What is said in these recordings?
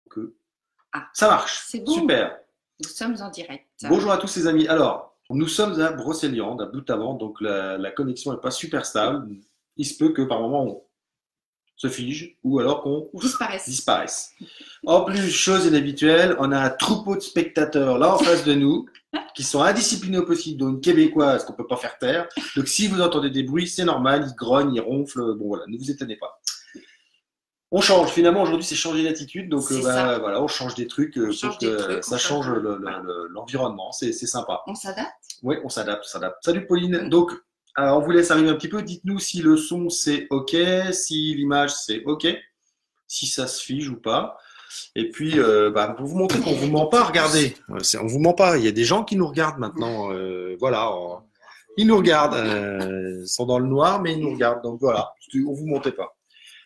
que Ah, ça marche. c'est bon. Super. Nous sommes en direct. Bonjour à tous les amis. Alors, nous sommes à Brocéliande, à Boutavant, donc la connexion n'est pas super stable. Il se peut que par moment on se fige ou alors qu'on disparaisse. En plus, chose inhabituelle, on a un troupeau de spectateurs là en face de nous qui sont indisciplinés au possible, dont une québécoise qu'on peut pas faire taire. Donc si vous entendez des bruits, c'est normal, ils grognent, ils ronflent. Bon voilà, ne vous étonnez pas. On change, finalement aujourd'hui c'est changer d'attitude, donc voilà, on change des trucs pour que ça change l'environnement, c'est sympa. On s'adapte. Oui, on s'adapte. Salut Pauline, donc on vous laisse arriver un petit peu, dites-nous si le son c'est ok, si l'image c'est ok, si ça se fige ou pas. Et puis pour vous montrer qu'on vous ment pas, regardez, on vous ment pas, il y a des gens qui nous regardent maintenant, voilà, ils nous regardent, ils sont dans le noir mais ils nous regardent, donc voilà, on vous mentait pas.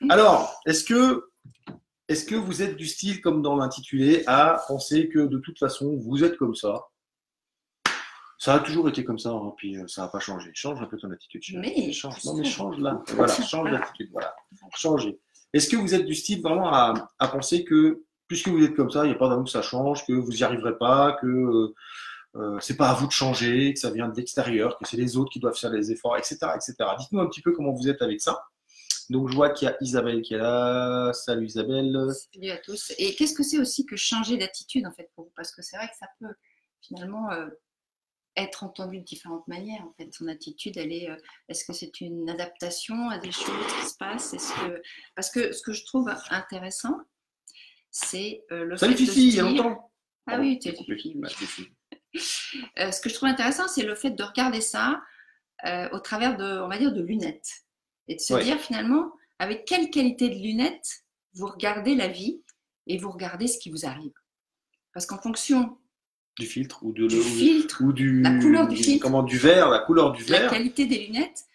Alors, est-ce que vous êtes du style, comme dans l'intitulé, à penser que de toute façon, vous êtes comme ça? Ça a toujours été comme ça, hein, puis ça n'a pas changé. Change un peu ton attitude. Change là. Voilà, change d'attitude, voilà. Changez. Est-ce que vous êtes du style vraiment à penser que, puisque vous êtes comme ça, il n'y a pas d'amour que ça change, que vous n'y arriverez pas, que c'est pas à vous de changer, que ça vient de l'extérieur, que c'est les autres qui doivent faire les efforts, etc., etc. Dites-nous un petit peu comment vous êtes avec ça. Donc, je vois qu'il y a Isabelle qui est là. Salut Isabelle. Salut à tous. Et qu'est-ce que c'est aussi que changer d'attitude, en fait, pour vous? Parce que c'est vrai que ça peut finalement être entendu de différentes manières. En fait, son attitude, elle est. Est-ce que c'est une adaptation à des choses qui se passent? Parce que ce que je trouve intéressant, c'est le Salut fait Fifi, de il y a longtemps. Ah oui, tu es Fifi. Ce que je trouve intéressant, c'est le fait de regarder ça au travers de, on va dire, de lunettes. Et de se dire finalement, avec quelle qualité de lunettes vous regardez la vie et vous regardez ce qui vous arrive. Parce qu'en fonction du filtre ou la couleur du filtre, la couleur du verre, la qualité des lunettes,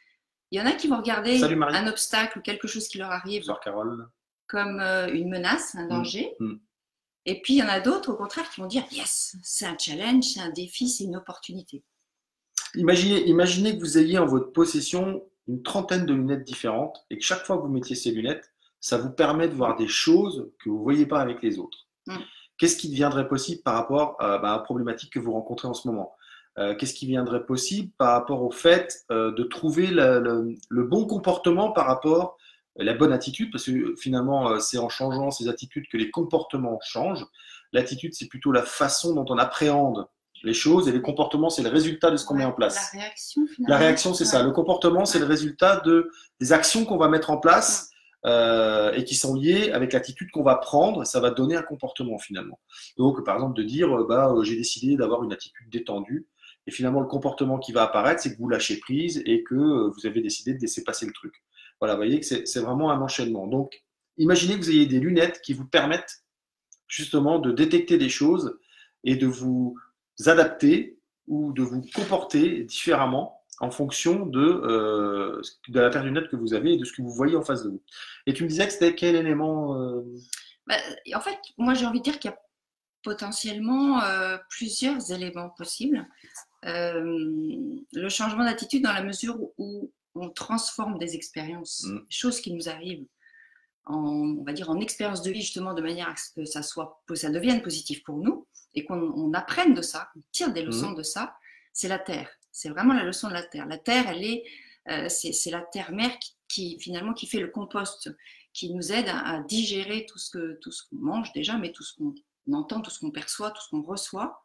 il y en a qui vont regarder un obstacle ou quelque chose qui leur arrive comme une menace, un danger. Et puis il y en a d'autres au contraire qui vont dire yes, c'est un challenge, c'est un défi, c'est une opportunité. Imaginez que vous ayez en votre possession une trentaine de lunettes différentes et que chaque fois que vous mettiez ces lunettes, ça vous permet de voir des choses que vous ne voyez pas avec les autres. Qu'est-ce qui deviendrait possible par rapport à la problématique que vous rencontrez en ce moment? Qu'est-ce qui viendrait possible par rapport au fait de trouver le bon comportement par rapport à la bonne attitude? Parce que finalement, c'est en changeant ces attitudes que les comportements changent. L'attitude, c'est plutôt la façon dont on appréhende les choses, et les comportements, c'est le résultat de ce qu'on met en place. La réaction, finalement. La réaction, c'est ça. Le comportement, c'est le résultat des actions qu'on va mettre en place et qui sont liées avec l'attitude qu'on va prendre. Ça va donner un comportement, finalement. Donc, par exemple, de dire, j'ai décidé d'avoir une attitude détendue. Et finalement, le comportement qui va apparaître, c'est que vous lâchez prise et que vous avez décidé de laisser passer le truc. Voilà, vous voyez que c'est vraiment un enchaînement. Donc, imaginez que vous ayez des lunettes qui vous permettent justement de détecter des choses et de vous adapter ou de vous comporter différemment en fonction de la paire de lunettes que vous avez et de ce que vous voyez en face de vous. Et tu me disais que c'était quel élément En fait, moi j'ai envie de dire qu'il y a potentiellement plusieurs éléments possibles. Le changement d'attitude dans la mesure où on transforme des expériences, des choses qui nous arrivent on va dire en expérience de vie, justement, de manière à ce que ça devienne positif pour nous et qu'on apprenne de ça, qu'on tire des leçons de ça. C'est la terre. C'est vraiment la leçon de la terre. La terre, c'est la terre-mère qui finalement qui fait le compost, qui nous aide à digérer tout ce qu'on mange déjà, mais tout ce qu'on entend, tout ce qu'on perçoit, tout ce qu'on reçoit,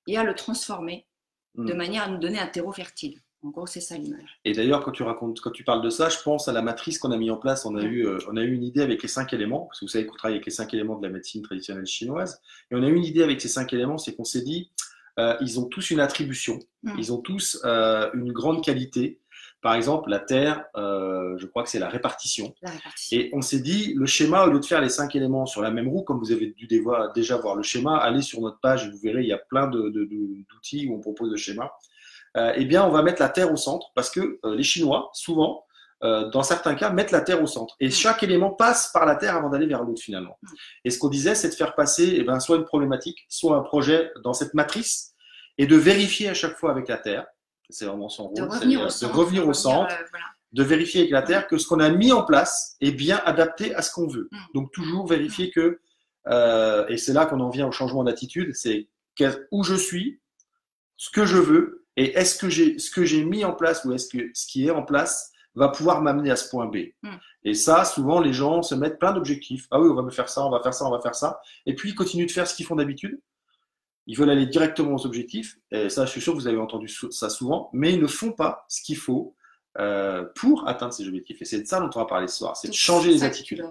et à le transformer de manière à nous donner un terreau fertile. En gros, c'est ça l'image. Et d'ailleurs, quand tu parles de ça, je pense à la matrice qu'on a mis en place. On a eu une idée avec les 5 éléments, parce que vous savez qu'on travaille avec les 5 éléments de la médecine traditionnelle chinoise. Et on a eu une idée avec ces 5 éléments, c'est qu'on s'est dit, ils ont tous une attribution, ils ont tous une grande qualité. Par exemple, la terre, je crois que c'est la répartition. Et on s'est dit, le schéma, au lieu de faire les 5 éléments sur la même roue, comme vous avez dû déjà voir le schéma, allez sur notre page et vous verrez, il y a plein d'outils où on propose le schéma. Eh bien, on va mettre la terre au centre parce que les Chinois, souvent, dans certains cas, mettent la terre au centre. Et chaque élément passe par la terre avant d'aller vers l'autre, finalement. Et ce qu'on disait, c'est de faire passer soit une problématique, soit un projet dans cette matrice et de vérifier à chaque fois avec la terre. C'est vraiment son rôle, de revenir au centre, de vérifier avec la terre que ce qu'on a mis en place est bien adapté à ce qu'on veut. Donc, toujours vérifier que Et c'est là qu'on en vient au changement d'attitude. C'est où je suis, ce que je veux, et est-ce que ce que j'ai mis en place ou est-ce que ce qui est en place va pouvoir m'amener à ce point B. Et ça, souvent, les gens se mettent plein d'objectifs. Ah oui, on va me faire ça, on va faire ça, on va faire ça. Et puis, ils continuent de faire ce qu'ils font d'habitude. Ils veulent aller directement aux objectifs. Et ça, je suis sûr que vous avez entendu ça souvent. Mais ils ne font pas ce qu'il faut pour atteindre ces objectifs. Et c'est de ça dont on va parler ce soir. C'est de changer les attitudes.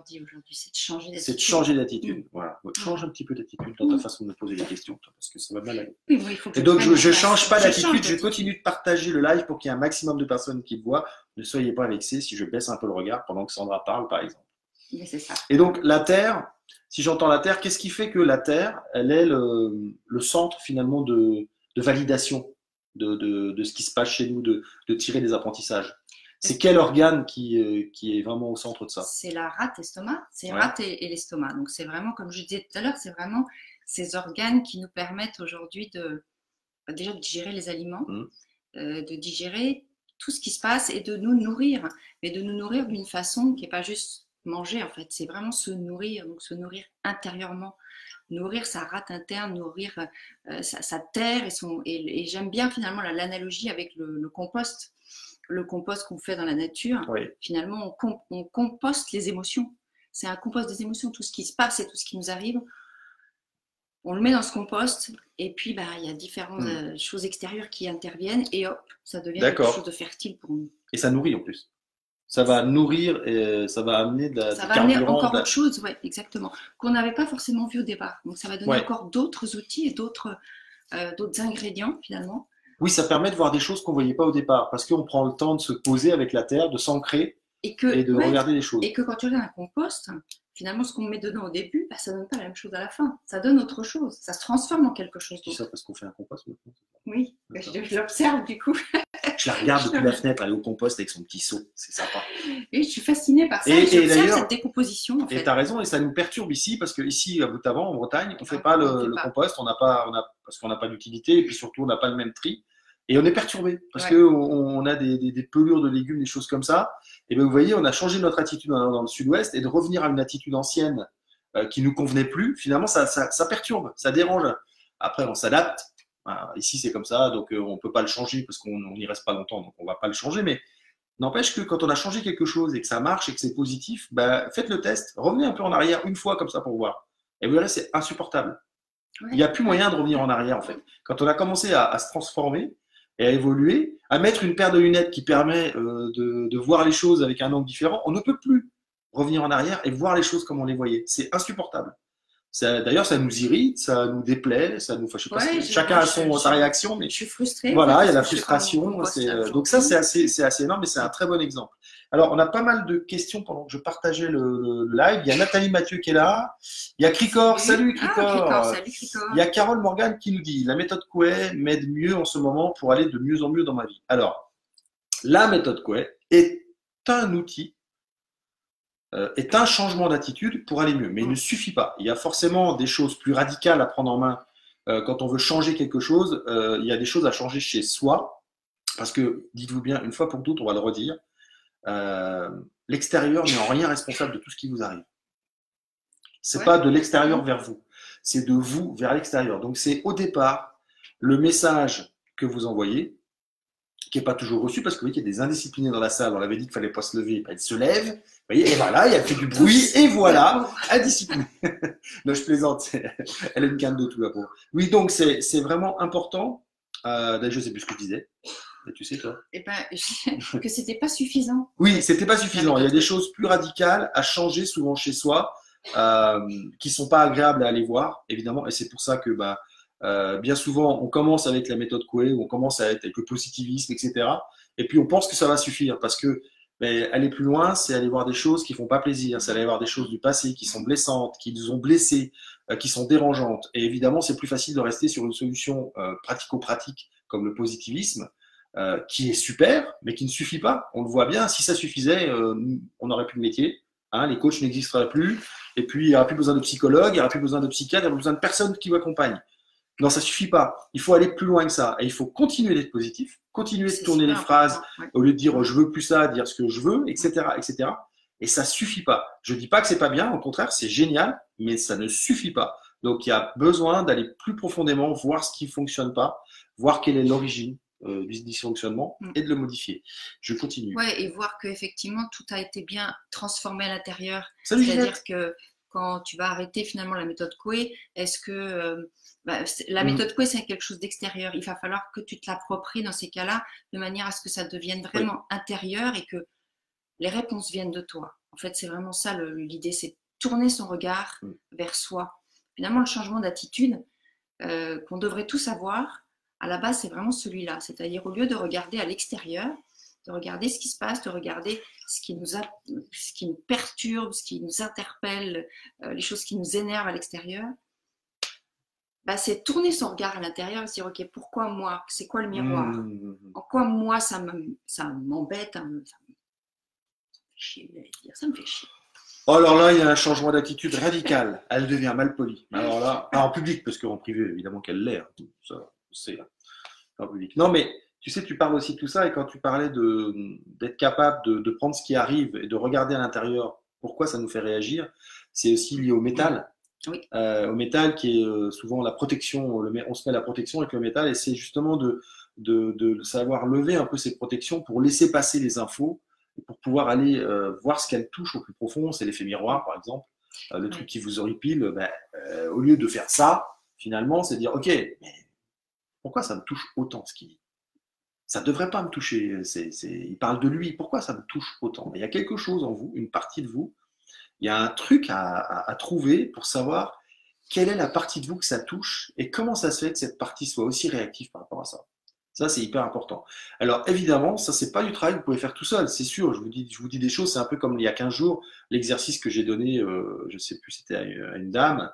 C'est de changer d'attitude. C'est de changer d'attitude. Voilà. Change un petit peu d'attitude dans ta façon de me poser des questions, parce que ça va mal aller. Oui, et donc, je ne change pas d'attitude. Je continue de partager le live pour qu'il y ait un maximum de personnes qui le voient. Ne soyez pas vexés si je baisse un peu le regard pendant que Sandra parle, par exemple. Mais c'est ça. Et donc, la Terre, si j'entends la Terre, qu'est-ce qui fait que la Terre, elle est le centre finalement de validation de ce qui se passe chez nous, de tirer des apprentissages? C'est quel organe qui est vraiment au centre de ça? C'est la rate estomac, c'est rate et l'estomac. Donc c'est vraiment, comme je disais tout à l'heure, c'est vraiment ces organes qui nous permettent aujourd'hui déjà de digérer les aliments, de digérer tout ce qui se passe et de nous nourrir, mais de nous nourrir d'une façon qui n'est pas juste manger en fait, c'est vraiment se nourrir, donc se nourrir intérieurement, nourrir sa rate interne, nourrir sa terre et j'aime bien finalement l'analogie avec le compost. Le compost qu'on fait dans la nature, finalement, on composte les émotions. C'est un compost des émotions, tout ce qui se passe et tout ce qui nous arrive. On le met dans ce compost et puis il y a différentes choses extérieures qui interviennent et hop, ça devient quelque chose de fertile pour nous. Et ça nourrit en plus. Ça va nourrir et ça va amener de la Ça va amener encore autre chose, exactement, qu'on n'avait pas forcément vu au départ. Donc ça va donner encore d'autres outils et d'autres ingrédients finalement. Oui, ça permet de voir des choses qu'on ne voyait pas au départ, parce qu'on prend le temps de se poser avec la terre, de s'ancrer et de regarder les choses. Et que quand tu regardes un compost, finalement, ce qu'on met dedans au début, ça ne donne pas la même chose à la fin. Ça donne autre chose. Ça se transforme en quelque chose d'autre. C'est ça parce qu'on fait un compost maintenant. Oui, je l'observe du coup. Je la regarde depuis la fenêtre, elle est au compost avec son petit seau. C'est sympa. Et je suis fascinée par ça. Et j'observe cette décomposition. En fait. Et tu as raison, et ça nous perturbe ici, parce qu'ici, à Boutavant, en Bretagne, on ne fait pas le compost, parce qu'on n'a pas d'utilité, et puis surtout, on n'a pas le même tri. Et on est perturbé parce qu'on a des pelures de légumes, des choses comme ça. Et bien, vous voyez, on a changé notre attitude dans le sud-ouest et de revenir à une attitude ancienne qui ne nous convenait plus, finalement, ça perturbe, ça dérange. Après, on s'adapte. Voilà, ici, c'est comme ça, donc on ne peut pas le changer parce qu'on n'y reste pas longtemps, donc on ne va pas le changer. Mais n'empêche que quand on a changé quelque chose et que ça marche et que c'est positif, faites le test, revenez un peu en arrière une fois comme ça pour voir. Et vous verrez, c'est insupportable. Il n'y a plus moyen de revenir en arrière, en fait. Quand on a commencé à se transformer, et à évoluer, à mettre une paire de lunettes qui permet de voir les choses avec un angle différent, on ne peut plus revenir en arrière et voir les choses comme on les voyait. C'est insupportable. D'ailleurs, ça nous irrite, ça nous déplaît, ça nous. Enfin, je sais pas, chacun a sa réaction, mais je suis frustrée. Voilà, il y a la frustration. Donc ça, c'est assez énorme, mais c'est un très bon exemple. Alors, on a pas mal de questions pendant que je partageais le live. Il y a Nathalie Mathieu qui est là. Il y a Cricor. Salut Cricor. Salut Cricor. Il y a Carole Morgan qui nous dit: la méthode Coué m'aide mieux en ce moment pour aller de mieux en mieux dans ma vie. Alors, la méthode Coué est un outil, est un changement d'attitude pour aller mieux, mais il ne suffit pas. Il y a forcément des choses plus radicales à prendre en main quand on veut changer quelque chose. Il y a des choses à changer chez soi, parce que, dites-vous bien, une fois pour toutes, on va le redire, l'extérieur n'est en rien responsable de tout ce qui vous arrive. C'est pas de l'extérieur vers vous, c'est de vous vers l'extérieur. Donc c'est au départ le message que vous envoyez, qui n'est pas toujours reçu, parce que vous voyez qu'il y a des indisciplinés dans la salle. On l'avait dit qu'il fallait pas se lever, elle se lève, vous voyez, et voilà, il a fait du bruit, et voilà, indisciplinée. Non, je plaisante, elle a une canne de tout là pour. Oui, donc c'est vraiment important. D'ailleurs, je sais plus ce que je disais. Et tu sais, toi? Que c'était pas suffisant. Oui, c'était pas suffisant. Il y a des choses plus radicales à changer souvent chez soi, qui sont pas agréables à aller voir, évidemment. Et c'est pour ça que bien souvent, on commence avec la méthode Coué, on commence avec le positivisme, etc. Et puis on pense que ça va suffire, parce que aller plus loin, c'est aller voir des choses qui font pas plaisir, c'est aller voir des choses du passé qui sont blessantes, qui nous ont blessés, qui sont dérangeantes. Et évidemment, c'est plus facile de rester sur une solution pratico-pratique comme le positivisme, qui est super, mais qui ne suffit pas. On le voit bien, si ça suffisait, on n'aurait plus de métier, hein, les coachs n'existeraient plus, et puis il n'y aura plus besoin de psychologues, il n'y aura plus besoin de psychiatres, il n'y aura plus besoin de personne qui vous accompagne. Non, ça suffit pas. Il faut aller plus loin que ça. Et il faut continuer d'être positif, continuer de tourner les phrases au lieu de dire je veux plus ça, dire ce que je veux, etc., etc. Et ça suffit pas. Je dis pas que c'est pas bien, au contraire, c'est génial, mais ça ne suffit pas. Donc, il y a besoin d'aller plus profondément, voir ce qui fonctionne pas, voir quelle est l'origine du dysfonctionnement et de le modifier. Je continue. Ouais, et voir qu'effectivement, tout a été bien transformé à l'intérieur. Salut, C'est-à-dire que quand tu vas arrêter finalement la méthode Coué, est-ce que la méthode Coué, c'est quelque chose d'extérieur. Il va falloir que tu te l'appropries dans ces cas-là, de manière à ce que ça devienne vraiment intérieur et que les réponses viennent de toi. En fait, c'est vraiment ça l'idée, c'est tourner son regard vers soi. Finalement, le changement d'attitude qu'on devrait tous avoir, à la base, c'est vraiment celui-là. C'est-à-dire, au lieu de regarder à l'extérieur, de regarder ce qui se passe, de regarder ce qui nous perturbe, ce qui nous interpelle, les choses qui nous énervent à l'extérieur, c'est tourner son regard à l'intérieur et se dire, ok, pourquoi moi? C'est quoi le miroir? En quoi moi, ça m'embête, ça me fait chier. Oh, alors là, il y a un changement d'attitude radical. Elle devient mal polie. Alors là, pas en public, parce qu'en privé, évidemment qu'elle l'est. Ça, c'est en public. Non, mais tu sais, tu parles aussi de tout ça, et quand tu parlais d'être capable de prendre ce qui arrive et de regarder à l'intérieur pourquoi ça nous fait réagir, c'est aussi lié au métal. Oui. Au métal qui est souvent la protection, on se met la protection avec le métal, et c'est justement de savoir lever un peu ces protections pour laisser passer les infos, et pour pouvoir aller voir ce qu'elles touchent au plus profond. C'est l'effet miroir, par exemple. Le truc qui vous horripile, au lieu de faire ça, finalement, c'est de dire, ok, mais pourquoi ça me touche autant ce qu'il dit? Ça ne devrait pas me toucher. Il parle de lui. Pourquoi ça me touche autant? Il y a quelque chose en vous, une partie de vous. Il y a un truc à trouver pour savoir quelle est la partie de vous que ça touche et comment ça se fait que cette partie soit aussi réactive par rapport à ça. Ça, c'est hyper important. Alors, évidemment, ça, c'est pas du travail que vous pouvez faire tout seul, c'est sûr. Je vous dis des choses, c'est un peu comme il y a 15 jours, l'exercice que j'ai donné, je ne sais plus, c'était à une dame,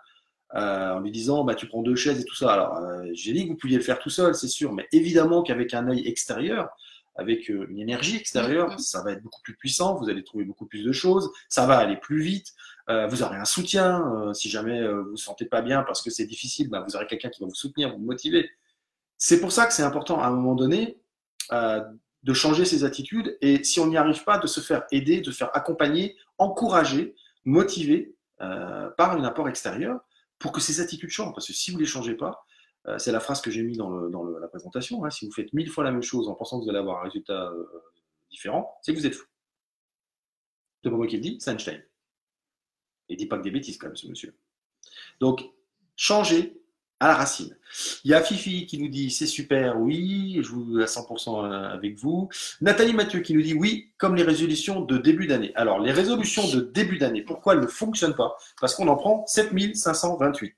en lui disant, tu prends 2 chaises et tout ça. Alors, j'ai dit que vous pouviez le faire tout seul, c'est sûr, mais évidemment qu'avec un œil extérieur, avec une énergie extérieure, ça va être beaucoup plus puissant, vous allez trouver beaucoup plus de choses, ça va aller plus vite, vous aurez un soutien, si jamais vous ne sentez pas bien parce que c'est difficile, vous aurez quelqu'un qui va vous soutenir, vous motiver. C'est pour ça que c'est important à un moment donné de changer ses attitudes, et si on n'y arrive pas, de se faire aider, de se faire accompagner, encourager, motiver par un apport extérieur pour que ces attitudes changent. Parce que si vous ne les changez pas, c'est la phrase que j'ai mise dans la présentation, si vous faites 1000 fois la même chose en pensant que vous allez avoir un résultat différent, c'est que vous êtes fou. C'est pas moi qui le dis, c'est Einstein. Et il ne dit pas que des bêtises quand même, ce monsieur. Donc, changez à la racine. Il y a Fifi qui nous dit c'est super, oui, je vous à 100% avec vous. Nathalie Mathieu qui nous dit oui, comme les résolutions de début d'année. Alors, les résolutions de début d'année, pourquoi elles ne fonctionnent pas? Parce qu'on en prend 7528.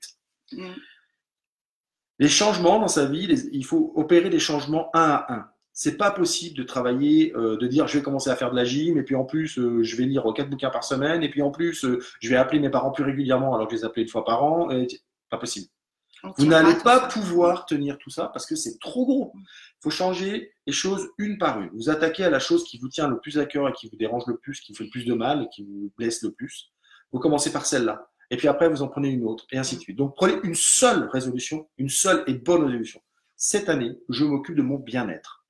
Les changements dans sa vie, il faut opérer des changements un à un. C'est pas possible de travailler, de dire je vais commencer à faire de la gym, et puis en plus je vais lire 4 bouquins par semaine, et puis en plus je vais appeler mes parents plus régulièrement alors que je les appelais 1 fois par an. Pas possible. Vous n'allez pas pouvoir tenir tout ça parce que c'est trop gros. Il faut changer les choses une par une. Vous attaquez à la chose qui vous tient le plus à cœur et qui vous dérange le plus, qui vous fait le plus de mal et qui vous blesse le plus. Vous commencez par celle-là. Et puis après, vous en prenez une autre, et ainsi de suite. Donc, prenez une seule résolution, une seule et bonne résolution. Cette année, je m'occupe de mon bien-être.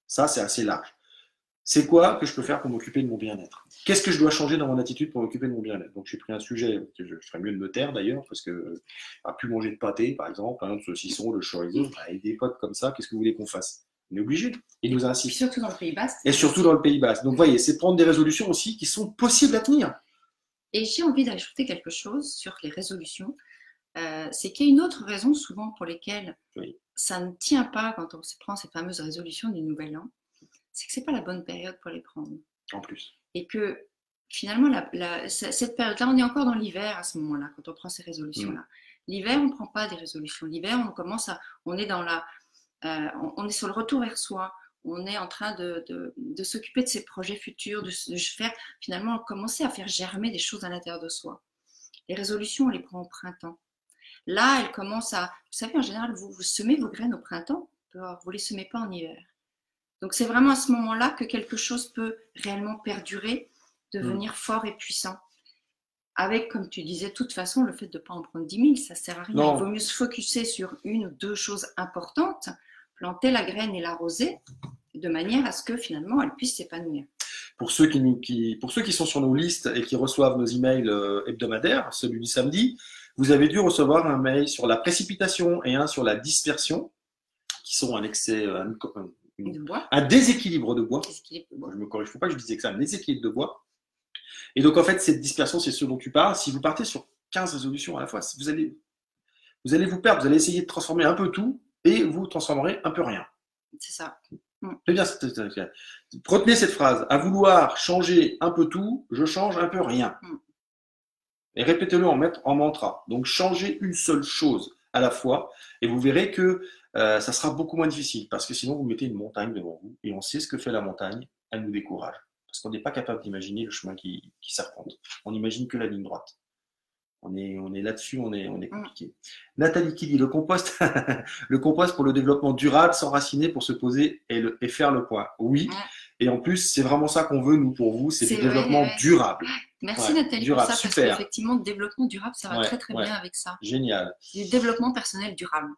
Ça, c'est assez large. C'est quoi que je peux faire pour m'occuper de mon bien-être? Qu'est-ce que je dois changer dans mon attitude pour m'occuper de mon bien-être? Donc, j'ai pris un sujet que je ferais mieux de me taire d'ailleurs, parce que pas plus manger de pâté, par exemple, de saucisson, de chorizo, avec des potes comme ça, qu'est-ce que vous voulez qu'on fasse? On est obligé. Il nous insiste. Surtout dans le Pays Basque. Et surtout dans le Pays Basque. Donc, vous voyez, c'est prendre des résolutions aussi qui sont possibles à tenir. Et j'ai envie d'ajouter quelque chose sur les résolutions. C'est qu'il y a une autre raison souvent pour lesquelles ça ne tient pas quand on se prend ces fameuses résolutions du Nouvel An. C'est que ce n'est pas la bonne période pour les prendre. En plus. Et que finalement, cette période-là, on est encore dans l'hiver à ce moment-là, quand on prend ces résolutions-là. L'hiver, on ne prend pas des résolutions. L'hiver, on est sur le retour vers soi. On est en train de s'occuper de ses projets futurs, de faire finalement commencer à faire germer des choses à l'intérieur de soi. Les résolutions, on les prend au printemps. Là, elles commencent à... Vous savez, en général, vous semez vos graines au printemps, vous ne les semez pas en hiver. Donc, c'est vraiment à ce moment-là que quelque chose peut réellement perdurer, devenir fort et puissant. Avec, comme tu disais, de toute façon, le fait de ne pas en prendre 10 000, ça ne sert à rien. Non. Il vaut mieux se focuser sur 1 ou 2 choses importantes, planter la graine et l'arroser, de manière à ce que finalement, elle puisse s'épanouir. pour ceux qui sont sur nos listes et qui reçoivent nos emails hebdomadaires, celui du samedi, vous avez dû recevoir un mail sur la précipitation et un sur la dispersion, qui sont un excès, De bois. un déséquilibre de bois. Déséquilibre de bois. Je me corrige, il ne faut pas que je disais que ça, un déséquilibre de bois. Et donc, en fait, cette dispersion, c'est ce dont tu parles. Si vous partez sur 15 résolutions à la fois, vous allez vous perdre. Vous allez essayer de transformer un peu tout et vous transformerez un peu rien. C'est ça. C'est bien. Retenez cette phrase. À vouloir changer un peu tout, je change un peu rien. Et répétez-le en mantra. Donc, changez une seule chose à la fois et vous verrez que ça sera beaucoup moins difficile parce que sinon, vous mettez une montagne devant vous et on sait ce que fait la montagne. Elle nous décourage parce qu'on n'est pas capable d'imaginer le chemin qui serpente. On n'imagine que la ligne droite. On est là-dessus, on est compliqué. Nathalie qui dit le compost, le compost pour le développement durable, s'enraciner pour se poser et faire le point. Oui. Et en plus, c'est vraiment ça qu'on veut, nous, pour vous, c'est du développement durable. Merci Nathalie durable, pour ça, super. parce qu'effectivement, le développement durable, ça va très très bien avec ça. Génial. Du développement personnel durable.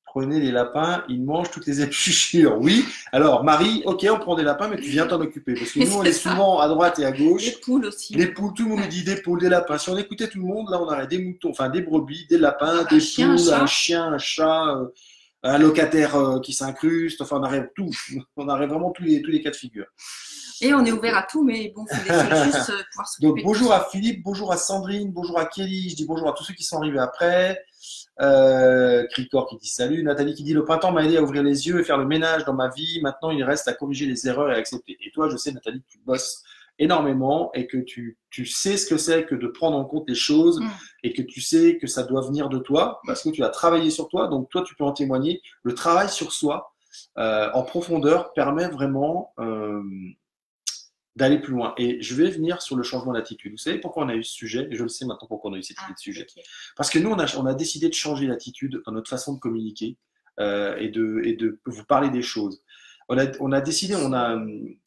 Prenez les lapins, ils mangent toutes les épluchures. Oui. Alors, Marie, ok, on prend des lapins, mais tu viens t'en occuper. Parce que nous, on est souvent à droite et à gauche. Les poules aussi. Les poules, tout le monde nous dit des poules, des lapins. Si on écoutait tout le monde, là, on aurait des moutons, enfin des brebis, des lapins, des poules, un chien, un chat, un locataire qui s'incruste. Enfin, on aurait tout. On aurait vraiment tous les cas de figure. Et on est ouvert à tout, mais bon, il faut juste pouvoir s'occuper. Donc, bonjour à Philippe, bonjour à Sandrine, bonjour à Kelly. Je dis bonjour à tous ceux qui sont arrivés après. Cricor qui dit salut. Nathalie qui dit le printemps m'a aidé à ouvrir les yeux et faire le ménage dans ma vie. Maintenant, il reste à corriger les erreurs et à accepter. Et toi, je sais, Nathalie, que tu bosses énormément et que tu sais ce que c'est que de prendre en compte les choses et que tu sais que ça doit venir de toi parce que tu as travaillé sur toi. Donc, toi, tu peux en témoigner. Le travail sur soi en profondeur permet vraiment d'aller plus loin. Et je vais venir sur le changement d'attitude. Vous savez pourquoi on a eu ce sujet? Et je le sais maintenant pourquoi on a eu cette idée de sujet. Okay. Parce que nous, on a décidé de changer l'attitude dans notre façon de communiquer et de vous parler des choses. On a décidé,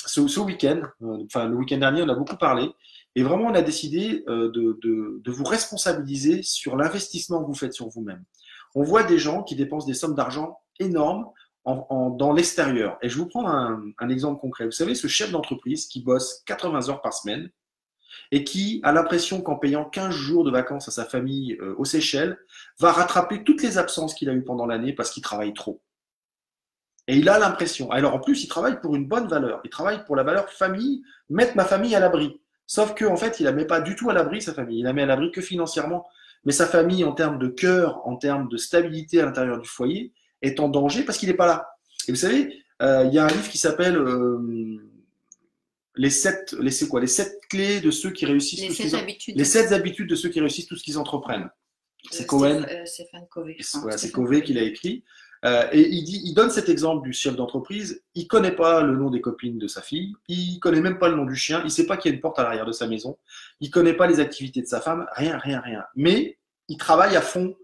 ce week-end, enfin le week-end dernier, on a beaucoup parlé. Et vraiment, on a décidé de vous responsabiliser sur l'investissement que vous faites sur vous-même. On voit des gens qui dépensent des sommes d'argent énormes dans l'extérieur. Et je vous prends un exemple concret. Vous savez, ce chef d'entreprise qui bosse 80 heures par semaine et qui a l'impression qu'en payant 15 jours de vacances à sa famille aux Seychelles, va rattraper toutes les absences qu'il a eues pendant l'année parce qu'il travaille trop. Et il a l'impression. Alors en plus, il travaille pour une bonne valeur. Il travaille pour la valeur famille, mettre ma famille à l'abri. Sauf qu'en fait, il la met pas du tout à l'abri, sa famille. Il la met à l'abri que financièrement. Mais sa famille, en termes de cœur, en termes de stabilité à l'intérieur du foyer, est en danger parce qu'il n'est pas là. Et vous savez, il y a un livre qui s'appelle les 7 clés de ceux qui réussissent. Les 7 habitudes de ceux qui réussissent tout ce qu'ils entreprennent. C'est Cohen. Stéphane Covey. Voilà, c'est Covey qui l'a écrit. Et il donne cet exemple du chef d'entreprise. Il connaît pas le nom des copines de sa fille. Il connaît même pas le nom du chien. Il sait pas qu'il y a une porte à l'arrière de sa maison. Il connaît pas les activités de sa femme. Rien. Mais il travaille à fond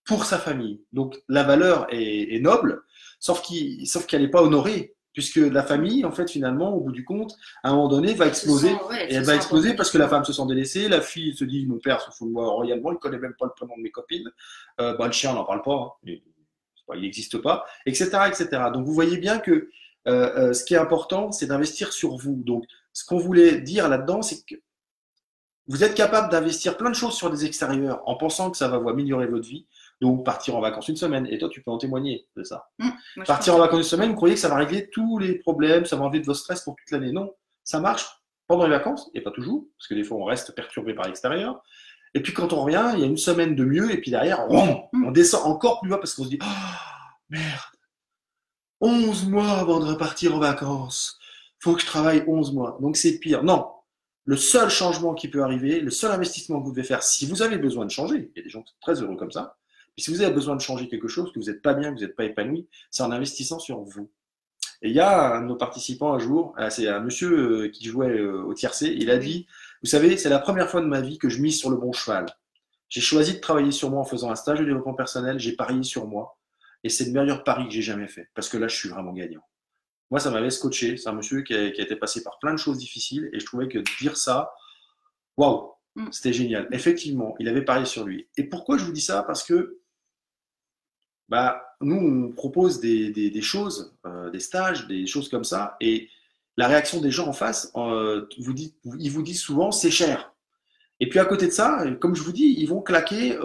pour sa famille. Donc la valeur est noble, sauf qu'elle n'est pas honorée, puisque la famille, en fait, finalement, au bout du compte, à un moment donné, va exploser. Et elle va exploser parce que la femme se sent délaissée, la fille se dit, mon père se fout de moi royalement, il ne connaît même pas le prénom de mes copines, le chien, on n'en parle pas, hein. Il n'existe pas, etc., etc. Donc vous voyez bien que ce qui est important, c'est d'investir sur vous. Donc ce qu'on voulait dire là-dedans, c'est que vous êtes capable d'investir plein de choses sur des extérieurs en pensant que ça va vous améliorer votre vie. Donc, partir en vacances une semaine. Et toi, tu peux en témoigner de ça. Partir en vacances une semaine, vous croyez que ça va régler tous les problèmes, ça va enlever de vos stress pour toute l'année. Non, ça marche pendant les vacances, et pas toujours, parce que des fois, on reste perturbé par l'extérieur. Et puis, quand on revient, il y a une semaine de mieux, et puis derrière, on descend encore plus bas parce qu'on se dit « Oh, merde, 11 mois avant de repartir en vacances. Faut que je travaille 11 mois. Donc, c'est pire. » Non. Le seul changement qui peut arriver, le seul investissement que vous devez faire, si vous avez besoin de changer, il y a des gens qui sont très heureux comme ça, mais si vous avez besoin de changer quelque chose, que vous n'êtes pas bien, que vous n'êtes pas épanoui, c'est en investissant sur vous. Et il y a un de nos participants un jour, c'est un monsieur qui jouait au tiercé, il a dit, vous savez, c'est la première fois de ma vie que je mise sur le bon cheval. J'ai choisi de travailler sur moi en faisant un stage de développement personnel, j'ai parié sur moi, et c'est le meilleur pari que j'ai jamais fait, parce que là, je suis vraiment gagnant. Moi, ça m'avait scotché. C'est un monsieur qui a été passé par plein de choses difficiles et je trouvais que de dire ça, waouh, c'était génial. Effectivement, il avait parié sur lui. Et pourquoi je vous dis ça? Parce que nous, on propose des choses, des stages, des choses comme ça. Et la réaction des gens en face, ils vous disent souvent c'est cher. Et puis à côté de ça, comme je vous dis, ils vont claquer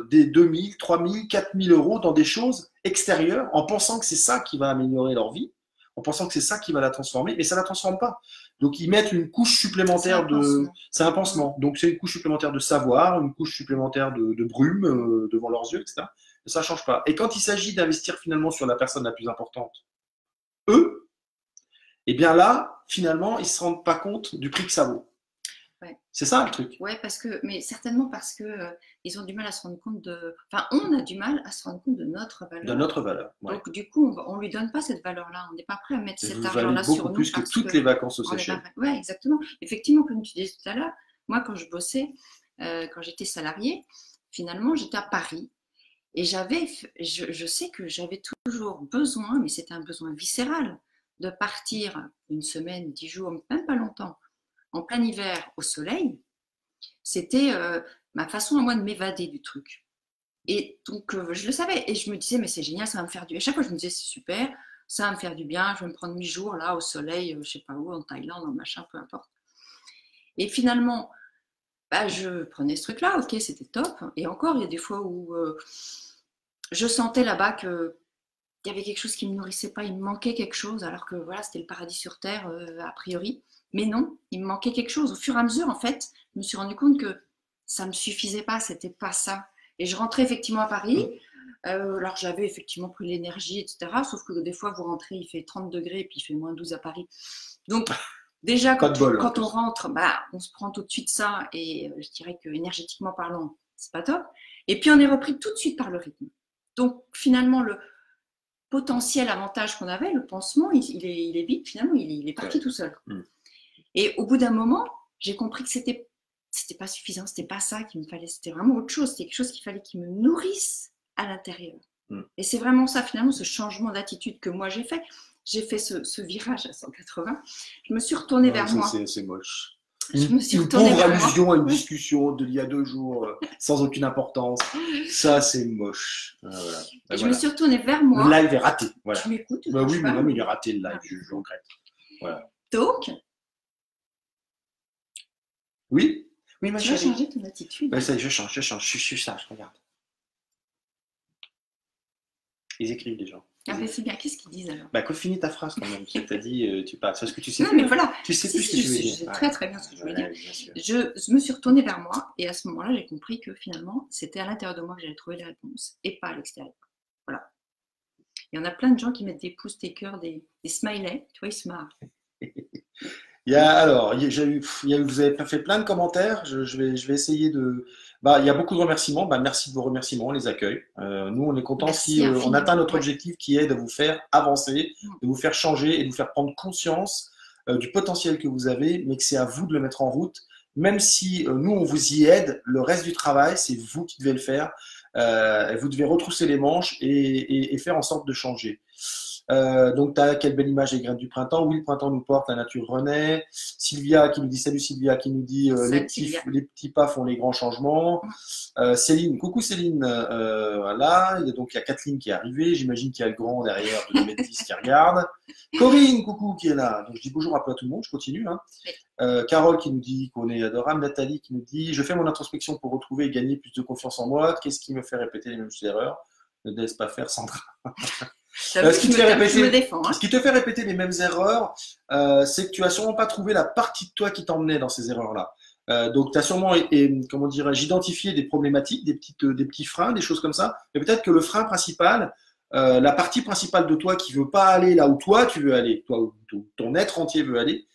des 2000, 3000, 4000 euros dans des choses extérieures en pensant que c'est ça qui va améliorer leur vie, en pensant que c'est ça qui va la transformer, et ça ne la transforme pas. Donc ils mettent une couche supplémentaire de… C'est un pansement. Donc c'est une couche supplémentaire de savoir, une couche supplémentaire de brume devant leurs yeux, etc. Et ça ne change pas. Et quand il s'agit d'investir finalement sur la personne la plus importante, eux, et bien là, finalement, ils ne se rendent pas compte du prix que ça vaut. Ouais. C'est ça le truc. Ouais, mais certainement parce que ils ont du mal à se rendre compte de. Enfin, on a du mal à se rendre compte de notre valeur. De notre valeur. Ouais. Donc, du coup, on ne lui donne pas cette valeur-là. On n'est pas prêt à mettre cet argent-là sur nous. Beaucoup plus que toutes les vacances au Seychelles. Oui, exactement. Effectivement, comme tu disais tout à l'heure, moi, quand je bossais, quand j'étais salariée, finalement, j'étais à Paris. Et je sais que j'avais toujours besoin, mais c'était un besoin viscéral, de partir une semaine, 10 jours, même pas longtemps, en plein hiver au soleil. C'était ma façon à moi de m'évader du truc. Et donc je le savais et je me disais mais c'est génial, ça va me faire du bien. À chaque fois je me disais c'est super, ça va me faire du bien, je vais me prendre 8 jours là au soleil, je sais pas où, en Thaïlande, en machin, peu importe. Et finalement, bah, je prenais ce truc-là, ok, c'était top. Et encore, il y a des fois où je sentais là-bas qu'il y avait quelque chose qui ne me nourrissait pas, il me manquait quelque chose, alors que voilà, c'était le paradis sur terre a priori. Mais non, il me manquait quelque chose. Au fur et à mesure, en fait, je me suis rendu compte que ça ne me suffisait pas, c'était pas ça. Et je rentrais effectivement à Paris, alors j'avais effectivement pris l'énergie, etc. Sauf que des fois, vous rentrez, il fait 30 degrés et puis il fait moins 12 à Paris. Donc, déjà, quand on rentre, bah, on se prend tout de suite ça et je dirais que énergétiquement parlant, c'est pas top. Et puis, on est repris tout de suite par le rythme. Donc, finalement, le potentiel avantage qu'on avait, le pansement, il est vite, finalement, il est parti tout seul. Et au bout d'un moment, j'ai compris que c'était pas suffisant, c'était pas ça qu'il me fallait, c'était vraiment autre chose, c'était quelque chose qu'il fallait qui me nourrisse à l'intérieur. Et c'est vraiment ça, finalement, ce changement d'attitude que moi j'ai fait. J'ai fait ce virage à 180, je me suis retournée vers moi. C'est moche. Une pauvre allusion à une discussion d'il y a 2 jours, sans aucune importance. Ça, c'est moche. Voilà. Et je me suis retournée vers moi. Le live est raté. Voilà. Tu m'écoutes? Bah oui, mais non, mais il est raté le live, je regrette. Voilà. Donc, oui, ma chérie. Tu vas changer ton attitude. Bah, ça, je change, je suis sage, regarde. Ils écrivent des gens. Ah mais c'est bien, qu'est-ce qu'ils disent alors? Bah, finis ta phrase quand même, qui t'a dit, tu passes, parce que tu sais. Non, mais voilà. Tu sais plus ce que tu veux dire. Je sais très très bien ce que je veux dire. Je me suis retournée vers moi et à ce moment-là, j'ai compris que finalement, c'était à l'intérieur de moi que j'allais trouver les réponses et pas à l'extérieur. Voilà. Il y en a plein de gens qui mettent des pouces, des cœurs, des smileys, tu vois, ils se marrent. Vous avez fait plein de commentaires. Je vais essayer de. Bah, il y a beaucoup de remerciements. Bah, merci de vos remerciements, on les accueille. Nous, on est contents si on atteint notre objectif qui est de vous faire avancer, de vous faire changer et de vous faire prendre conscience du potentiel que vous avez, mais que c'est à vous de le mettre en route. Même si nous, on vous y aide, le reste du travail, c'est vous qui devez le faire. Vous devez retrousser les manches et faire en sorte de changer. Donc, tu as quelle belle image des graines du printemps. Oui, le printemps nous porte, la nature renaît. Sylvia qui nous dit, salut Sylvia, qui nous dit les petits pas font les grands changements. Céline, coucou Céline, voilà. Donc, il y a Kathleen qui est arrivée. J'imagine qu'il y a le grand derrière de 2,10 m qui regarde. Corinne, coucou, qui est là. Donc, je dis bonjour un peu à tout le monde, je continue. Carole qui nous dit qu'on est adorable. Nathalie qui nous dit, je fais mon introspection pour retrouver et gagner plus de confiance en moi. Qu'est-ce qui me fait répéter les mêmes erreurs? Ne laisse pas faire, Sandra. Ce qui te fait répéter les mêmes erreurs, c'est que tu n'as sûrement pas trouvé la partie de toi qui t'emmenait dans ces erreurs-là. Donc, tu as sûrement, comment dirais-je, identifié des problématiques, des petits freins, des choses comme ça. Mais peut-être que le frein principal, la partie principale de toi qui ne veut pas aller là où toi tu veux aller, toi où ton être entier veut aller,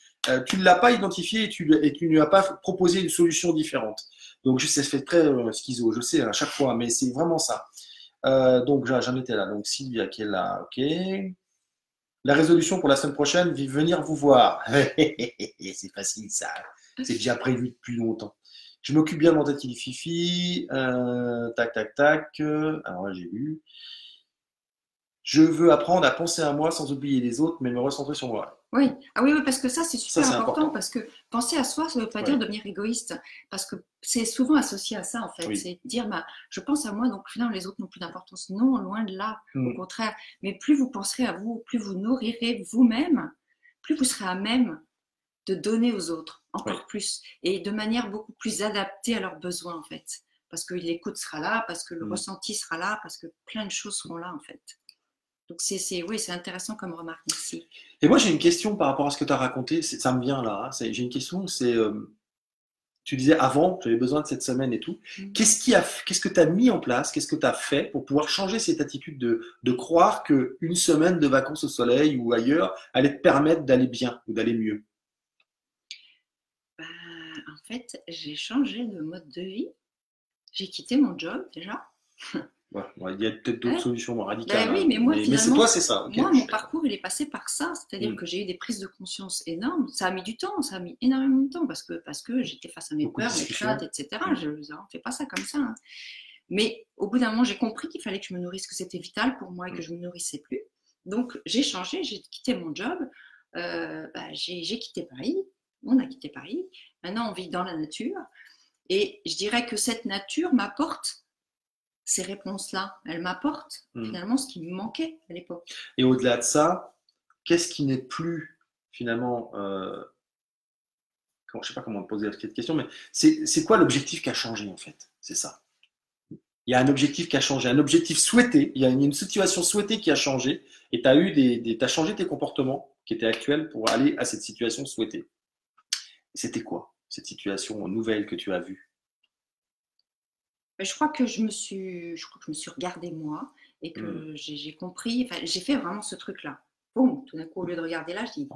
tu ne l'as pas identifié et tu ne lui as pas proposé une solution différente. Donc, ça fait très schizo, je sais, à chaque fois, mais c'est vraiment ça. Donc, j'en étais là. Donc, Sylvia qui est là, ok. La résolution pour la semaine prochaine, venir vous voir. C'est facile, ça. C'est déjà prévu depuis longtemps. Je m'occupe bien de mon tête qui dit Fifi. Tac, tac, tac. Alors là, j'ai lu. Je veux apprendre à penser à moi sans oublier les autres, mais me recentrer sur moi. Oui, oui, parce que ça, c'est super important, parce que penser à soi, ça ne veut pas dire devenir égoïste, parce que c'est souvent associé à ça, en fait. C'est dire, je pense à moi, donc finalement, les autres n'ont plus d'importance. Non, loin de là, au contraire. Mais plus vous penserez à vous, plus vous nourrirez vous-même, plus vous serez à même de donner aux autres, encore Oui. plus, et de manière beaucoup plus adaptée à leurs besoins, en fait. Parce que l'écoute sera là, parce que le ressenti sera là, parce que plein de choses seront là, en fait. Donc, oui, c'est intéressant comme remarque, merci. Et moi, j'ai une question par rapport à ce que tu as raconté, ça me vient là. Hein. J'ai une question, tu disais avant, j'avais besoin de cette semaine et tout. Qu'est-ce que tu as mis en place, qu'est-ce que tu as fait pour pouvoir changer cette attitude de croire qu'une semaine de vacances au soleil ou ailleurs allait te permettre d'aller bien ou d'aller mieux? En fait, j'ai changé de mode de vie. J'ai quitté mon job déjà. Ouais, il y a peut-être d'autres solutions radicales. Oui, mais moi, finalement, toi, c'est ça. Okay, moi, mon parcours, il est passé par ça. C'est-à-dire que j'ai eu des prises de conscience énormes. Ça a mis du temps, ça a mis énormément de temps parce que j'étais face à mes peurs, mes craintes, etc. Je ne fais pas ça comme ça. Hein. Mais au bout d'un moment, j'ai compris qu'il fallait que je me nourrisse, que c'était vital pour moi et que je ne me nourrissais plus. Donc, j'ai changé, j'ai quitté mon job. J'ai quitté Paris. On a quitté Paris. Maintenant, on vit dans la nature. Et je dirais que cette nature m'apporte ces réponses-là. Elle m'apporte finalement ce qui me manquait à l'époque. Et au-delà de ça, qu'est-ce qui n'est plus finalement... je ne sais pas comment te poser cette question, mais c'est quoi l'objectif qui a changé en fait? C'est ça. Il y a un objectif qui a changé, un objectif souhaité, il y a une situation souhaitée qui a changé, et tu as changé tes comportements qui étaient actuels pour aller à cette situation souhaitée. C'était quoi cette situation nouvelle que tu as vue? Je crois que je me suis regardée moi et que j'ai compris, j'ai fait vraiment ce truc-là. Boum, tout d'un coup, au lieu de regarder là, je dis,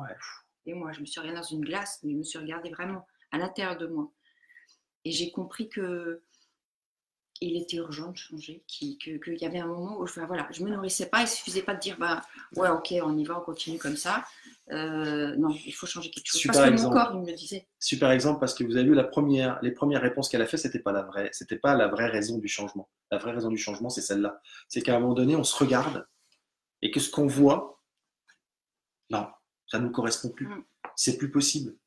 et moi, je me suis regardée dans une glace, mais je me suis regardée vraiment à l'intérieur de moi. Et j'ai compris que il était urgent de changer, qu'il y avait un moment où je me nourrissais pas, il suffisait pas de dire ouais, ok, on y va, on continue comme ça. Non, il faut changer quelque chose. Parce que mon corps, il me le disait. Super exemple, parce que vous avez vu les premières réponses qu'elle a fait, c'était pas la vraie raison du changement. La vraie raison du changement, c'est celle-là. C'est qu'à un moment donné, on se regarde et que ce qu'on voit, non, ça ne nous correspond plus. C'est plus possible.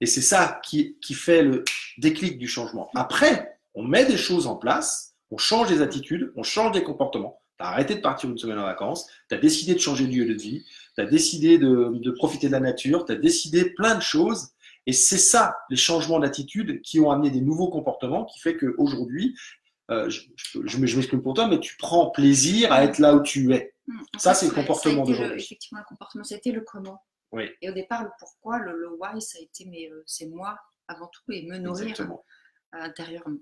Et c'est ça qui fait le déclic du changement. Après, on met des choses en place, on change des attitudes, on change des comportements. Tu as arrêté de partir une semaine en vacances, tu as décidé de changer de lieu de vie, tu as décidé de profiter de la nature, tu as décidé plein de choses. Et c'est ça, les changements d'attitude qui ont amené des nouveaux comportements, qui fait qu'aujourd'hui, je m'exprime pour toi, mais tu prends plaisir à être là où tu es. Ça, c'est le comportement d'aujourd'hui. Effectivement, le comportement, ça a été le comment. Oui. Et au départ, le pourquoi, le why, ça a été, c'est moi avant tout et me nourrir intérieurement.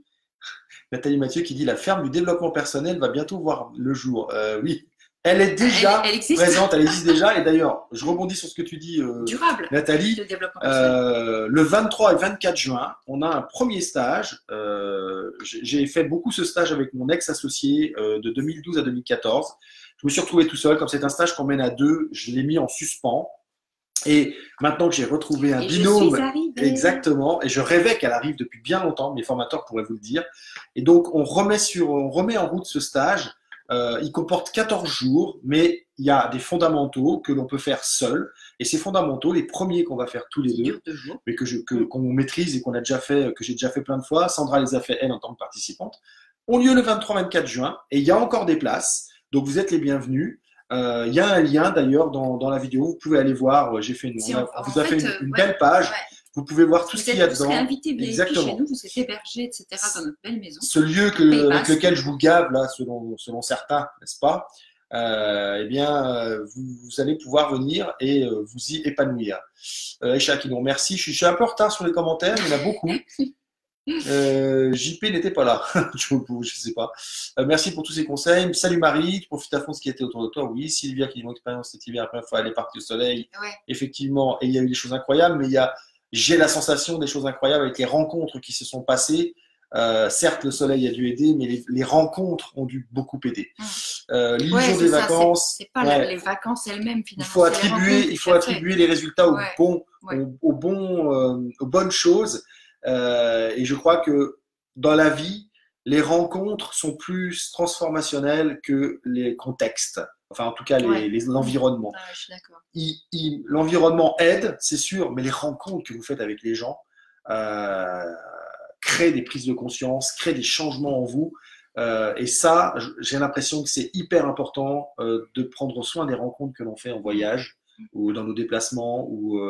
Nathalie Mathieu qui dit la ferme du développement personnel va bientôt voir le jour. Oui, elle est déjà présente, elle existe déjà. Et d'ailleurs, je rebondis sur ce que tu dis, durable, Nathalie. Le 23 et 24 juin, on a un premier stage. J'ai fait beaucoup ce stage avec mon ex-associé de 2012 à 2014. Je me suis retrouvé tout seul. Comme c'est un stage qu'on mène à deux, je l'ai mis en suspens. Et maintenant que j'ai retrouvé un binôme, exactement, et je rêvais qu'elle arrive depuis bien longtemps, mes formateurs pourraient vous le dire. Et donc, on remet en route ce stage. Il comporte 14 jours, mais il y a des fondamentaux que l'on peut faire seul. Et ces fondamentaux, les premiers qu'on va faire tous les deux, mais qu'on maîtrise et que j'ai déjà fait plein de fois, Sandra les a fait elle en tant que participante, ont lieu le 23-24 juin. Et il y a encore des places, donc vous êtes les bienvenus. Il y a un lien d'ailleurs dans la vidéo, vous pouvez aller voir. On vous a fait une belle page. Ouais. Vous pouvez voir tout ce qu'il y a dedans. Vous serez invité chez nous, vous êtes hébergés, etc. dans notre belle maison. Ce lieu avec lequel je vous gave là, selon certains, n'est-ce pas? Eh bien, vous allez pouvoir venir et vous y épanouir. Aïcha qui nous remercie. Je suis un peu en retard sur les commentaires, il y en a beaucoup. JP n'était pas là, je sais pas. Merci pour tous ces conseils. Salut Marie, tu profites à fond de ce qui était autour de toi. Oui, Sylvia qui dit mon expérience cet hiver, la première fois elle est partie au soleil. Ouais. Effectivement, et il y a eu des choses incroyables, mais j'ai la sensation des choses incroyables avec les rencontres qui se sont passées. Certes, le soleil a dû aider, mais les rencontres ont dû beaucoup aider. L'illusion des vacances. C'est pas les vacances elles-mêmes finalement. Il faut attribuer les résultats aux bonnes choses. Et je crois que dans la vie, les rencontres sont plus transformationnelles que les contextes. Enfin, en tout cas, l'environnement. Ah, je suis d'accord. L'environnement aide, c'est sûr, mais les rencontres que vous faites avec les gens créent des prises de conscience, créent des changements en vous. Et ça, j'ai l'impression que c'est hyper important de prendre soin des rencontres que l'on fait en voyage. ou dans nos déplacements ou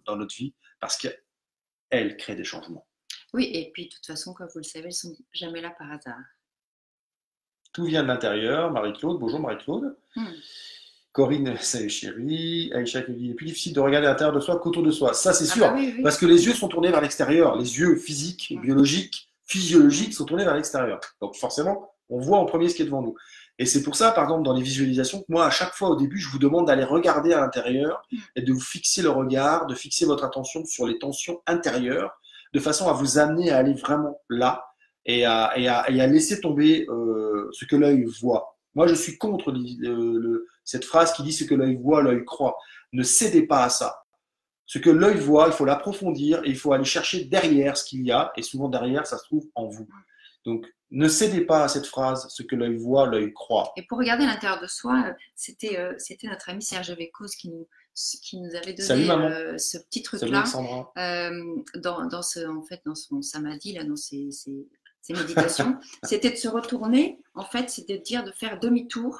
dans notre vie, parce qu'elle crée des changements. Oui, et puis de toute façon, comme vous le savez, elles ne sont jamais là par hasard. Tout vient de l'intérieur. Marie-Claude, bonjour Marie-Claude. Corinne, c'est chérie. Aïcha qui dit, il est plus difficile de regarder à l'intérieur de soi qu'autour de soi. Ça, c'est sûr, oui. parce que les yeux sont tournés vers l'extérieur. Les yeux physiques, biologiques, physiologiques sont tournés vers l'extérieur. Donc forcément, on voit en premier ce qui est devant nous. Et c'est pour ça, par exemple, dans les visualisations, moi, à chaque fois au début, je vous demande d'aller regarder à l'intérieur et de vous fixer le regard, de fixer votre attention sur les tensions intérieures, de façon à vous amener à aller vraiment là et à laisser tomber ce que l'œil voit. Moi, je suis contre cette phrase qui dit ce que l'œil voit, l'œil croit. Ne cédez pas à ça. Ce que l'œil voit, il faut l'approfondir et il faut aller chercher derrière ce qu'il y a. Et souvent, derrière, ça se trouve en vous. Donc, ne cédez pas à cette phrase, ce que l'œil voit, l'œil croit. Et pour regarder à l'intérieur de soi, c'était notre ami Serge Vécos qui nous avait donné ce petit truc-là. Dans son samadhi, là, dans ses méditations, c'était de se retourner, en fait, c'était de dire de faire demi-tour.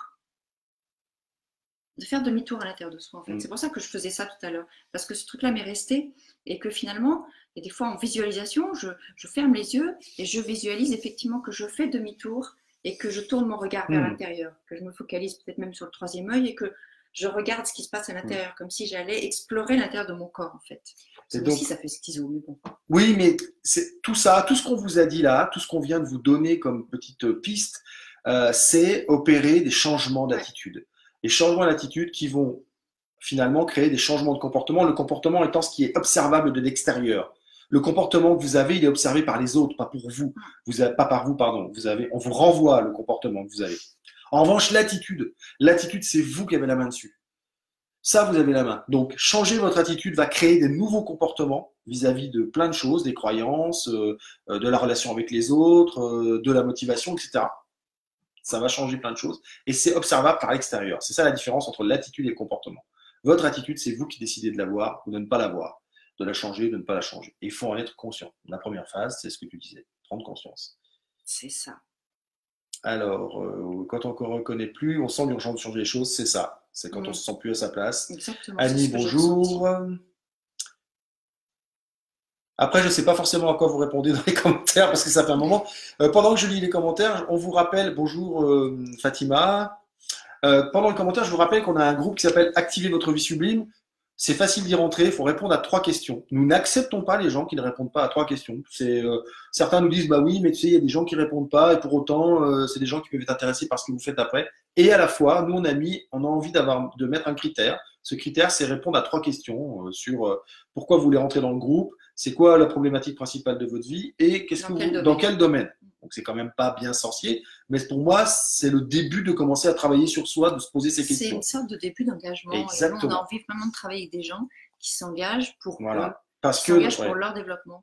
De faire demi-tour à l'intérieur de soi, en fait. C'est pour ça que je faisais ça tout à l'heure. Parce que ce truc-là m'est resté et que finalement, et des fois en visualisation, je ferme les yeux et je visualise effectivement que je fais demi-tour et que je tourne mon regard vers l'intérieur, que je me focalise peut-être même sur le troisième œil et que je regarde ce qui se passe à l'intérieur, comme si j'allais explorer l'intérieur de mon corps, en fait. Et donc, aussi, ça fait schizo, mais bon. Oui, mais tout ça, tout ce qu'on vous a dit là, tout ce qu'on vient de vous donner comme petite piste, c'est opérer des changements d'attitude. Les changements d'attitude qui vont finalement créer des changements de comportement, le comportement étant ce qui est observable de l'extérieur. Le comportement que vous avez, il est observé par les autres, pas pour vous. Pas par vous, pardon. On vous renvoie le comportement que vous avez. En revanche, l'attitude, c'est vous qui avez la main dessus. Ça, vous avez la main. Donc, changer votre attitude va créer des nouveaux comportements vis-à-vis de plein de choses, des croyances, de la relation avec les autres, de la motivation, etc. Ça va changer plein de choses et c'est observable par l'extérieur. C'est ça la différence entre l'attitude et le comportement. Votre attitude, c'est vous qui décidez de l'avoir ou de ne pas l'avoir, de la changer ou de ne pas la changer. Et il faut en être conscient. La première phase, c'est ce que tu disais, prendre conscience. C'est ça. Alors, quand on ne reconnaît plus, on sent l'urgence de changer les choses, c'est ça. C'est quand on ne se sent plus à sa place. Exactement. Annie, bonjour. Après, je ne sais pas forcément à quoi vous répondez dans les commentaires parce que ça fait un moment. Pendant que je lis les commentaires, on vous rappelle, bonjour Fatima. Pendant les commentaires, je vous rappelle qu'on a un groupe qui s'appelle Activer votre vie sublime. C'est facile d'y rentrer, il faut répondre à 3 questions. Nous n'acceptons pas les gens qui ne répondent pas à 3 questions. Certains nous disent, bah oui, mais tu sais, il y a des gens qui ne répondent pas et pour autant, c'est des gens qui peuvent être intéressés par ce que vous faites après. Et à la fois, nous, on a envie de mettre un critère. Ce critère, c'est répondre à 3 questions sur pourquoi vous voulez rentrer dans le groupe, c'est quoi la problématique principale de votre vie et dans quel domaine. Donc, c'est quand même pas bien sorcier, mais pour moi, c'est le début de commencer à travailler sur soi, de se poser ces questions. C'est une sorte de début d'engagement. Exactement. On a envie vraiment de travailler avec des gens qui s'engagent pour pour leur développement.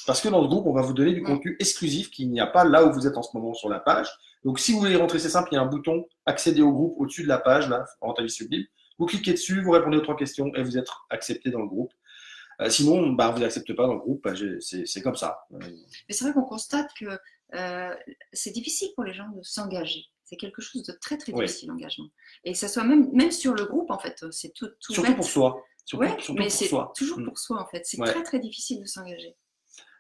Parce que dans le groupe, on va vous donner du contenu exclusif qu'il n'y a pas là où vous êtes en ce moment sur la page. Donc, si vous voulez rentrer, c'est simple, il y a un bouton accéder au groupe au-dessus de la page, là, Rends ta vie sublime. Vous cliquez dessus, vous répondez aux 3 questions et vous êtes accepté dans le groupe. Sinon, vous n'acceptez pas dans le groupe, c'est comme ça. Mais c'est vrai qu'on constate que c'est difficile pour les gens de s'engager. C'est quelque chose de très très difficile, l'engagement. Et que ça soit même sur le groupe, en fait, c'est tout surtout pour soi. Mais c'est toujours pour soi, en fait. C'est très très difficile de s'engager.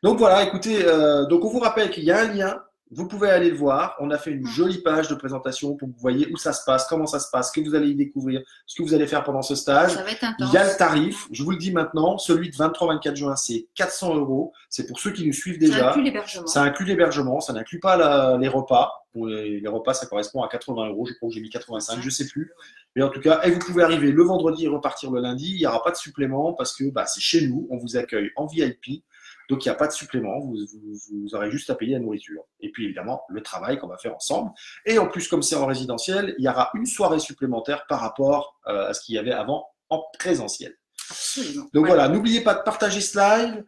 Donc voilà, écoutez, donc on vous rappelle qu'il y a un lien. Vous pouvez aller le voir. On a fait une jolie page de présentation pour que vous voyez où ça se passe, comment ça se passe, ce que vous allez y découvrir, ce que vous allez faire pendant ce stage. Ça va être intense. Il y a le tarif. Je vous le dis maintenant. Celui de 23-24 juin, c'est 400 €. C'est pour ceux qui nous suivent déjà. Ça inclut l'hébergement. Ça inclut l'hébergement. Ça n'inclut pas les repas. Pour les repas, ça correspond à 80 €. Je crois que j'ai mis 85, je ne sais plus. Mais en tout cas, et vous pouvez arriver le vendredi et repartir le lundi. Il n'y aura pas de supplément parce que c'est chez nous. On vous accueille en VIP. Donc, il n'y a pas de supplément, vous aurez juste à payer la nourriture. Et puis, évidemment, le travail qu'on va faire ensemble. Et en plus, comme c'est en résidentiel, il y aura une soirée supplémentaire par rapport à ce qu'il y avait avant en présentiel. Absolument. Donc voilà, n'oubliez pas de partager ce live,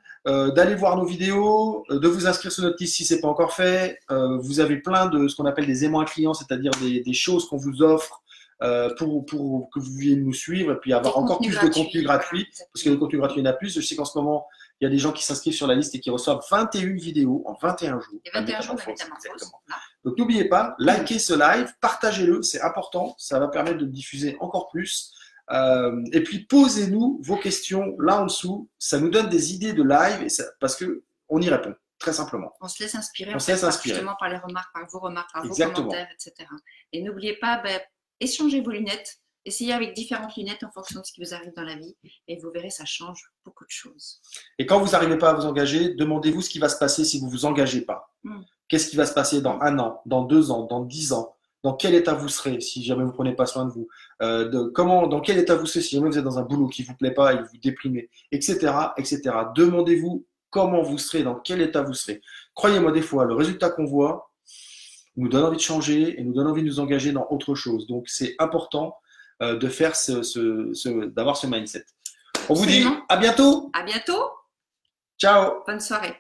d'aller voir nos vidéos, de vous inscrire sur notre liste si ce n'est pas encore fait. Vous avez plein de ce qu'on appelle des aimants clients, c'est-à-dire des choses qu'on vous offre pour que vous puissiez nous suivre et puis avoir encore plus de contenu gratuit. Parce que le contenu gratuit, il y en a plus. Je sais qu'en ce moment, il y a des gens qui s'inscrivent sur la liste et qui reçoivent 21 vidéos en 21 jours. Et 21 jours de métamorphose. Exactement. Donc n'oubliez pas, likez ce live, partagez-le, c'est important. Ça va permettre de le diffuser encore plus Et puis, posez-nous vos questions là en dessous. Ça nous donne des idées de live parce qu'on y répond, très simplement. On se laisse inspirer, justement par les remarques, par vos Exactement. commentaires, etc. Et n'oubliez pas, échangez vos lunettes. Essayez avec différentes lunettes en fonction de ce qui vous arrive dans la vie et vous verrez, ça change beaucoup de choses. Et quand vous n'arrivez pas à vous engager, demandez-vous ce qui va se passer si vous ne vous engagez pas. Qu'est-ce qui va se passer dans 1 an, dans 2 ans, dans 10 ans? Dans quel état vous serez si jamais vous ne prenez pas soin de vous? Dans quel état vous serez si jamais vous êtes dans un boulot qui ne vous plaît pas et vous déprimez, etc., etc. Demandez-vous comment vous serez, dans quel état vous serez. Croyez-moi, des fois, le résultat qu'on voit nous donne envie de changer et nous donne envie de nous engager dans autre chose. Donc, c'est important de faire d'avoir ce mindset. On vous dit à bientôt. À bientôt. Ciao. Bonne soirée.